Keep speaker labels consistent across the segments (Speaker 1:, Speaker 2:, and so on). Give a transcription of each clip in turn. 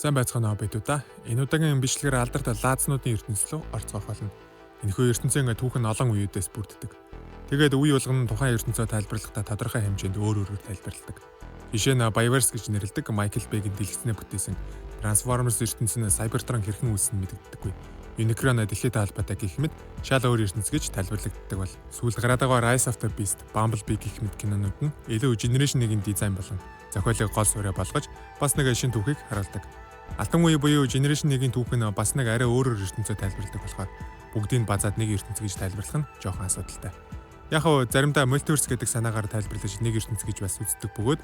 Speaker 1: Сайн байцгаана уу бидүүдаа. Энэ удаагийн бичлэгээр алдартай лаазнуудын ертөнцийн рүү орцгоох болно. Энэхүү ертөнцийн түүхэн олон үеүүдээс бүрддэг. Тэгээд үе болгон тухайн ертөнцөө тайлбарлахдаа тодорхой хэмжээнд өөр өөрөөр тайлбарладаг. Жишээ нь Bioverse гэж нэрлэдэг Майкл Бэгийн дэлгэцнээ бүтээсэн Transformers ертөнцийн Cybertron хэрхэн үүснэ мэддэггүй. Unicron дэлхийд албатай гэх мэт шал өөр ертөнц гэж тайлбарлагддаг бол сүүлд гараад байгаа Rise of the Beast, Bumblebee гэх мэт кинонууд нь илүү Generation 1-ийн дизайн болон зохиолыг гол суурьа болгож бас нэг шин түүхийг харуулдаг. Алтан үе буюу Generation 1-ийн түүх нь бас нэг арай өөрөөр ертөнцөд тайлбарладаг болохоор бүгдийг базаад нэг ертөнц гэж тайлбарлах нь жоохон асуудалтай. Яг нь заримдаа мультиверс гэдэг санаагаар тайлбарлаж нэг ертөнц гэж бас үздэг бөгөөд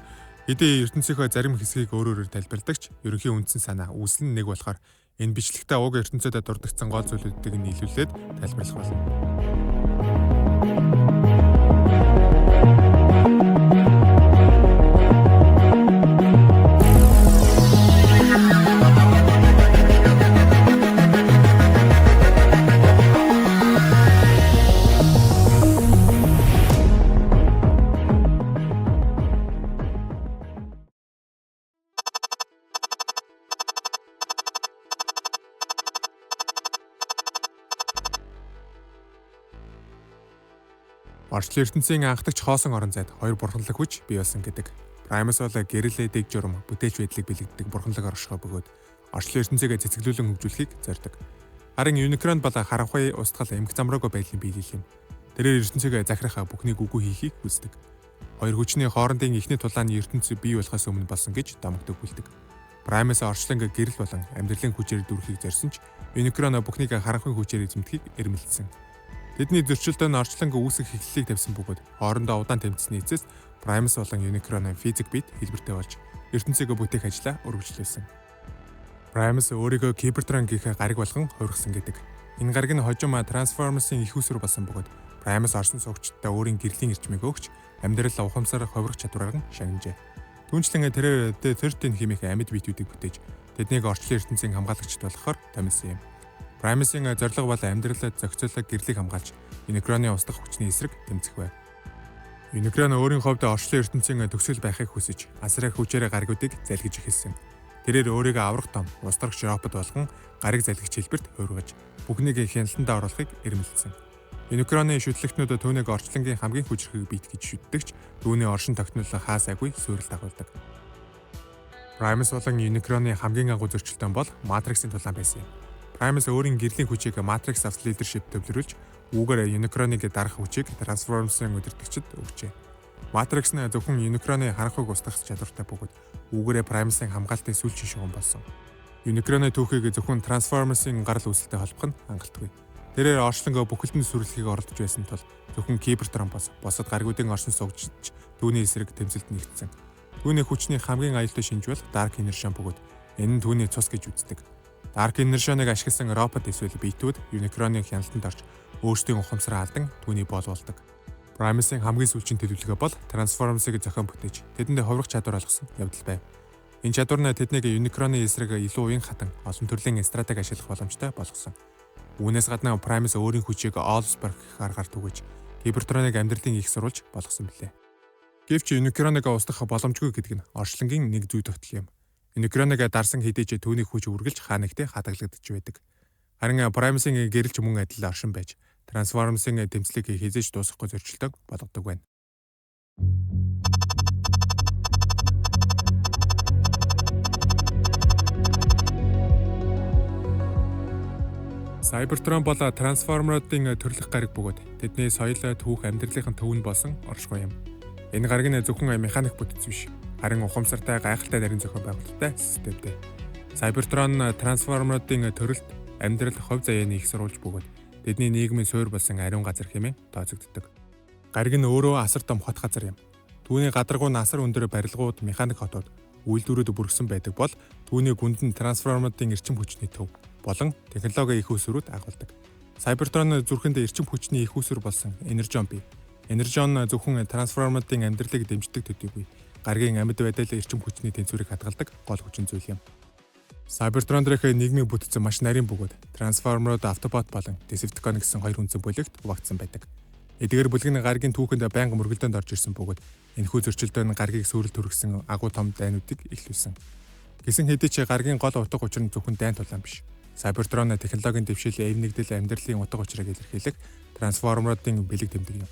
Speaker 1: хэдий ертөнцийнхөө зарим хэсгийг өөрөөр тайлбарладагч ерөнхий үндсэн санаа үүсэл нь нэг болохоор энэ бичлэгтээ уг ертөнцөдөд дурдгдсан гол зүйлүүдийг нь нийлүүлээд тайлбарлах болно. Орчлон ертөнцийн анхдагч хоосон орон зайд хоёр бурханлаг хүч бий болсон гэдэг. Primus бол гэрэлээ дэг журам бүтээч байдлыг бэлэгддэг бурханлаг оршихоо бөгөөд орчлон ертөнцийг цэцэглүүлэн хөгжүүлэхийг зорьдог. Харин Unicron бол харанхуй устгал эмх замраагүй байдлын биелэл юм. Тэрээр ертөнцийг захирах бүхнийг үгүй хийхийг хүсдэг. Хоёр хүчний хоорондын эхний тулааны ертөнц бий болохоос өмнө болсон гэж домогдог хүлдэг. Primus орчлон гэрэл болон амьдралын хүчээр дүрхийг зорьсон ч Unicron бүхнийг харанхуй хүчээр эзэмдхийг эрмэлзсэн. Тэдний зөрчилдөд нь орчлон үүсэх эхлэлийг тавьсан бөгөөд хоорондоо удаан тэмцсэний эцэст Primus болон Unicron физик бит хэлбэртэй болж ертөнцийг бүтээх ажлаа үргэлжлүүлсэн. Primus өөрийгөө Cybertron гэх гариг болгон хувирсан гэдэг. Энэ гариг нь хожим Transformers-ийн их усүр болсон бөгөөд Primus орсон суугчдаа өөрийн гэрлийн эрчмийг өгч амьдрал ухамсаар хувирах чадвараар нь шагнажээ. Түүнчлэн тэр 13 хэмээх амьд битүүдийг бүтээж тэднийг орчлон ертөнцийн хамгаалагчд болгохоор томилсон юм. Primus-ийн зорилго бол амьдралд зохицуулах гэрлийг хамгаалж Unicron-ы устгах хүчний эсрэг тэмцэх байв. Unicron өөрийн хувьд орчлон ертөнцийн төгсгөл байхыг хүсэж асрах хүчээр гаригуудыг залгиж эхэлсэн. Тэрээр өөрийгөө аврах том устгагч робот болгон гариг залгигч хэлбэрт хувиргаж бүхнийг хяналтанд оруулахыг эрмэлзсэн. Unicron-ы шүтлэгтнүүд түүнийг орчлонгийн хамгийн хүчрхэг бит гэж шүтдэгч түүний оршин тогтнол хаасайгүй суурилт агуулдаг. Primus болон Unicron-ы хамгийн агуу зөрчилдөөн бол Matrix-ийн тулаан байсан юм. Primus өөрийн гэрлийн хүчийг Matrix of Leadership төвлөрүүлж үүгээр Unicron-ыг дарах хүчийг Transformers-ын удирдагчид өгчээ. Matrix нь зөвхөн Unicron-ы харанхуйг устгах чадвартай бөгөөд үүгээрээ Primus-ын хамгаалтын сүүлчийн шугам болсон. Unicron-ы түүхийг зөвхөн Transformers-ын гарал үүсэлтэй холбох нь хангалтгүй. Тэрээр орчлонго бүхэлдэн сүрлэхийг оролдож байсан тул зөвхөн Cybertron босод гаригуудын оршин суугч түүний эсрэг тэмцэлд нэгдсэн. Түүний хүчний хамгийн аюултай шинж бол Dark Inertia бөгөөд энэ нь түүний цус гэж үздэг. Dark Inertia-г ашигласан робот эсвэл битүүд Unicron-ы хяналтанд орж өөрсдийн ухамсараа алдан түүний боловлдог. Primus-ын хамгийн сүүлчийн төлөвлөгөө бол Transformers-ыг зохион бүтээж тэдэнд хувирах чадвар олгосон явдал байв. Энэ чадвар нь тэднийг Unicron-ы эсрэг илүү уян хатан олон төрлийн стратеги ашиглах боломжтой болгосон. Үүнээс гадна Primus өөрийн хүчийг Allspark гэх аргаар түгэж Cybertron-ыг амьдралын их сурвалж болгосон билээ. Гэвч Unicron-ыг устгах боломжгүй гэдэг нь орчлонгийн нэг зүй тогтол юм. Unicron-ыг дарсан хэдий ч түүний хүч үргэлж хаанагтай хадгалагдаж байдаг. Харин Primus-ын гэрэлч мөн адил оршин байж Transformers-ын тэмцлийг хязгаарч дуусгахгүй зөрчилдөг болгодог байна. Cybertron бол Transformers-ын төрлөх гариг бөгөөд тэдний соёл, түүх, амьдралын төв нь болсон оршихуй юм. Энэ гариг нь зөвхөн механик бүтц биш. Харин ухамсартай гайхалтай нарийн зохион байгуулалттай системтэй. Cybertron Transformers-ын төрөлт амьдрал хувь заяаны их сурвалж бөгөөд тэдний нийгмийн суурь болсон ариун газар хэмээн тооцогддог. Гариг нь өөрөө асар том хот газар юм. Түүний гадаргуу нь асар өндөр барилгууд, механик хотууд, үйлдвэрүүд бүрхсэн байдаг бол түүний гүнд нь Transformers-ын эрчим хүчний төв болон технологийн их усрууд агуулдаг. Cybertron зүрхэнд эрчим хүчний их уср болсон Energon бий. Energon зөвхөн Transformers-ын амьдралыг дэмждэг төдийгүй гаригийн амьд байдал эрчим хүчний тэнцвэрийг хадгалдаг гол хүчин зүйл юм. Cybertron дээрх нийгмийн бүтцэн маш нарийн бөгөөд Transformers, Autobot болон Decepticon гэсэн хоёр үндсэн бүлэгт хуваагдсан байдаг. Эдгээр бүлэг нь гаригийн түүхэнд байнга мөргөлдөөнд орж ирсэн бөгөөд энэхүү зөрчилдөөн гаригийг сүрэл төргсөн агуу том дайнуудыг эхлүүлсэн. Гэсэн хэдий ч гаргийн гол утга учир нь зөвхөн дайн тулаан биш. Cybertron технологийн дэвшил эвнэгдэл амьдралын утга учирыг илэрхийлэх трансформеруудын бэлэг тэмдэг юм.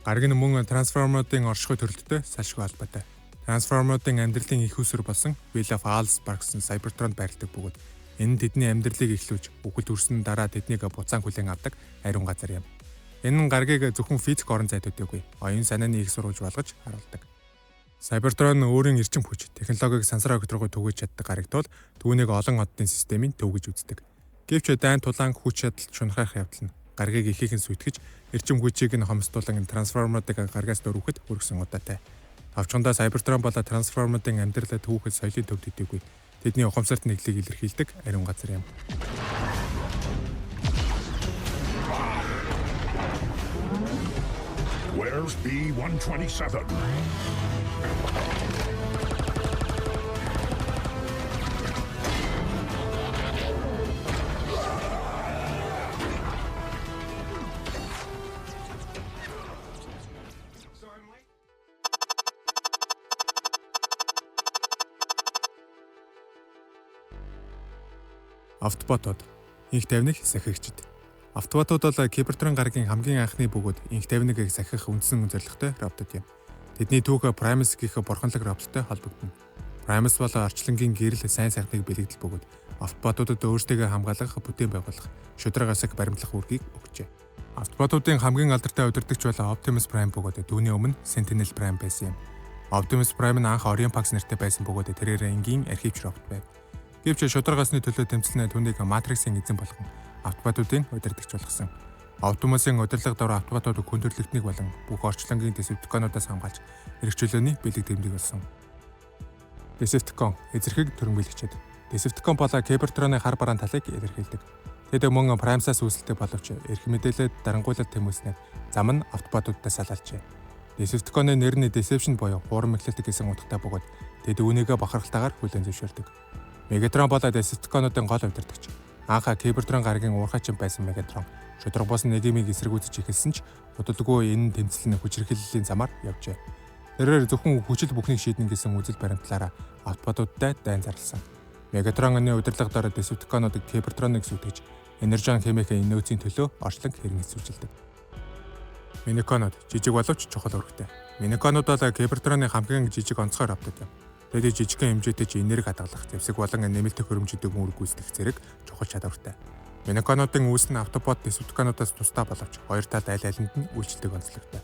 Speaker 1: Гариг нь мөн трансформеруудын оршихуй төрөлттэй салшгүй холбоотой. Трансформеруудын амьдралын их усүр болсон Will of Allsparks Cybertron байрладаг бөгөөд энэ нь тэдний амьдралыг эхлүүлж үхэл төрсөн дараа тэднийг буцаан хүлээн авдаг ариун газар юм. Энэ нь гаргийг зөвхөн физик орон зайдуудгүй оюун санааны их сурвалж болгож харуулдаг. Cybertron өөрийн эрчим хүч, технологиг сансар огт руу түгэж чаддаг гарагт бол түүнийг олон оддын системийн төв гэж үздэг. Гэвч дайн тулаан хүч чадалт шунхайх явдал нь гаргийг ихээхэн сүйтгэж эрчим хүчийг нь хомсдуулан трансформеруудыг гаргаас дөрвөхөд хүргэсэн удаатай. Тавчхандаа Cybertron болоо трансформеруудын амьдралаа түүхэд соёлын төв төдийгүй тэдний ухамсарт нэглийг илэрхийлдэг ариун газар юм.
Speaker 2: Where's B-127?
Speaker 1: Автоботууд инх тавныг сахигчд. Автоботууд бол Cybertron гарагийн хамгийн анхны бөгөөд инх тавныг сахих үндсэн зорилготой роботууд юм. Тэдний түүх Primus гэх бурханлаг роботтой холбогдно. Primus бол орчлонгийн гэрэл сайн сайхныг бэлэгдэл бөгөөд автоботуудад өөрсдийгөө хамгаалах бүтээн байгуулах, шудраг асаг баримтлах үүргийг өгчээ. Автоботуудын хамгийн алдартай удирдагч бол Optimus Prime бөгөөд түүний өмнө Sentinel Prime байсан юм. Optimus Prime нь анх Orion Pax нэртэй байсан бөгөөд тэрээр энгийн архивч робот байв. Гэвч шудраг асны төлөө тэмцэлнээ түүнийг Matrix-ийн эзэн болгон автоботуудын удирдагч болгосон. Optimus-ийн удирдлага дор автоботууд хүндрэлтнийг болон бүх орчлонгийн Decepticon-уудаас хамгаалж эрхчлөөний бэлэг тэмдэг болсон. Decepticon эзэрхийг төрөмгөлөгчд. Decepticon болоо Cybertron-ы хар бараан талыг илэрхийлдэг. Тэд мөн Primus-аас үүсэлтэй боловч эрх мэдээлэлд дарангуйлалт тэмүүлснээр зам нь автоботуудаас салаалжээ. Decepticon-ы нэр нь Deception буюу хуурам мэхлэлт гэсэн утгатай бөгөөд тэд үүнийгээ бахархалтайгаар хүлээн зөвшөөрдөг. Megatron болоо Decepticon-уудын гол удирдагч. Анхаа Cybertron гарагийн уурхайчин байсан Megatron шудраг бос нэгимийг эсэргүүцэж эхэлсэн ч удалгүй энэ тэмцэл нь хүчирхийллийн замаар явжээ. Тэрээр зөвхөн хүчил бүхнийг шийднэ гэсэн үзэл баримтлаараа автоботуудтай дайн зарласан. Megatron-ы удирдлага дор Decepticon-уудыг Cybertron-ыг сүйтгэж Energon хэмээх инновацийн төлөө орчлон хэрэгжүүлдэг. Minicon-ууд жижиг боловч чухал үүрэгтэй. Minicon-ууд бол Cybertron-ы хамгийн жижиг онцгой роботууд юм. Тэд жижигхэн хэмжээтэй ч энерги хадгалах, зэвсэг болон нэмэлтэх хөрөмжөдөг үүрэг гүйцэтгэх зэрэг чухал чадвартай. Minicon-уудын үүс нь автобот Decepticon-уудаас тусдаа боловч хоёр талд аль алинд нь үйлчлдэг онцлогтой.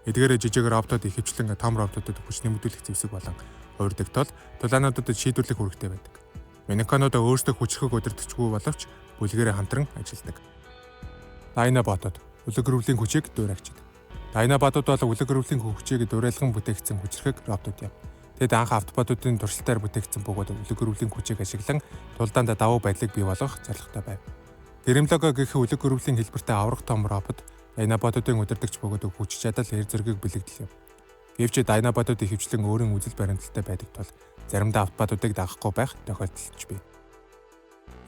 Speaker 1: Эдгээр жижиг роботууд ихэвчлэн том роботуудад хүч нэмэгдүүлэх зэвсэг болон хувирдаг тул тулаануудад шийдвэрлэх үүрэгтэй байдаг. Minicon-ууд өөрсдөө хүчрхэг удирдахчгүй боловч бүлгэрээ хамтран ажилладаг. Dinoботууд үлэг гэрүүлийн хүчийг дуурайчид. Dinoботууд бол үлэг гэрүүлийн хүчийг дуурайлган бүтээгдсэн хүчрхэг роботууд юм. Тэд анх автоботуудын туршилтаар бүтээгдсэн бөгөөд үлэг гэрүүлийн хүчийг ашиглан тулдаанд давуу байдлыг бий болгох зорилготой байв. Гэрэмлого гэх үлэг гэрүүлийн хэлбэртэй аврах том робот Dinoботуудын удирдагч бөгөөд хүч чадал эр зэргийг бэлэгдэл юм. Гэвч Dinoботууд ихэвчлэн өөрийн үзэл баримталтай байдаг тул заримдаа автоботуудыг дагахгүй байх тохиолдолч бий.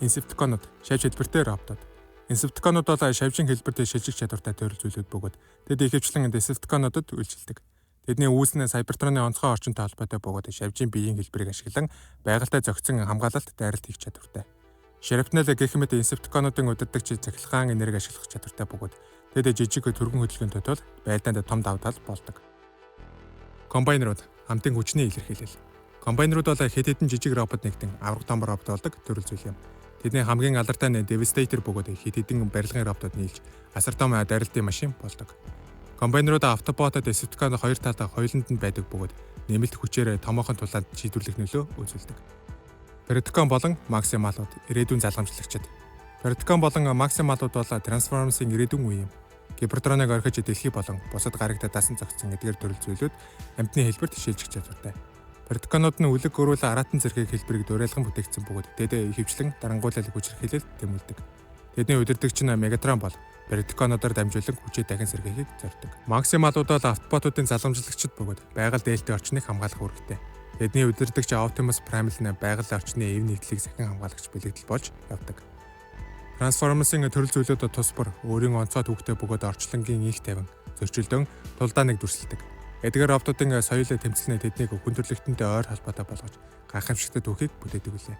Speaker 1: Insecticon-ууд шавж хэлбэртэй роботууд. Insecticon-ууд бол шавжин хэлбэртэй шилжих чадвартай тойрол зүйлүүд бөгөөд тэд ихэвчлэн Decepticon-уудад үйлчилдэг. Тэдний үүс нь Cybertron-ы онцгой орчинтой холбоотой бөгөөд шавжин биеийн хэлбэрийг ашиглан байгальтай зохицсон хамгаалалт дайралт хийх чадвартай. Shrapnel гэх мэт Insecticon-уудын удирдагч цахилгаан энерги ашиглах чадвартай бөгөөд тэд жижиг түргэн хөдөлгөөнтэй тул байлдаанд том давуу тал болдог. Комбайнерууд хамтын хүчний илэрхийлэл. Комбайнерууд бол хэд хэдэн жижиг робот нэгтэн авраг том робот болдог төрөл зүйл юм. Тэдний хамгийн алдартай нь Devastator бөгөөд хэд хэдэн барилгын роботууд нийлж асар том дайралтын машин болдог. Комбайнерууд автобот Decepticon хоёр талд хоёуланд нь байдаг бөгөөд нэмэлт хүчээр томоохон тулаанд шийдвэрлэх нөлөө үзүүлдэг. Predacon болон Maximalууд ирээдүйн залгамжлагчид. Predacon болон Maximalууд бол Transformers-ийн ирээдүйн үе юм. Cybertron-ыг орхиж дэлхий болон бусад гарагт дасан зохицсон эдгээр төрөл зүйлүүд амьтны хэлбэрт шилжих чадвартай. Predacon-ууд нь үлэг гөрүүл аратан зэргийн хэлбэрийг дуурайлган бүтээгдсэн бөгөөд тэд ихэвчлэн дарангуйлал хүчирхийлэл тэмүүлдэг. Тэдний удирдагч нь Megatron бол Predacon-уудаар дамжуулан хүчээ дахин сэргээхийг зорддог. Maximalууд бол автоботуудын залгамжлагчид бөгөөд байгаль дээлтэй орчныг хамгаалах үүрэгтэй. Тэдний удирдагч Optimus Prime нь байгаль орчны эв нэгдлийг сахин хамгаалагч бэлэгдэл болж явдаг. Transformers-ийн төрөл зүйлүүд тус бүр өөрийн онцгой төвхтэй бөгөөд орчлонгийн их тавин зөрчилдөөн тулдааныг дүрсэлдэг. Эдгээр овдуудын соёлын тэмцэлнээ тэднийг хүн төрөлхтөнтэй ойр холбоотой болгож гайхамшигтай түүхийг бүтээдэг билээ.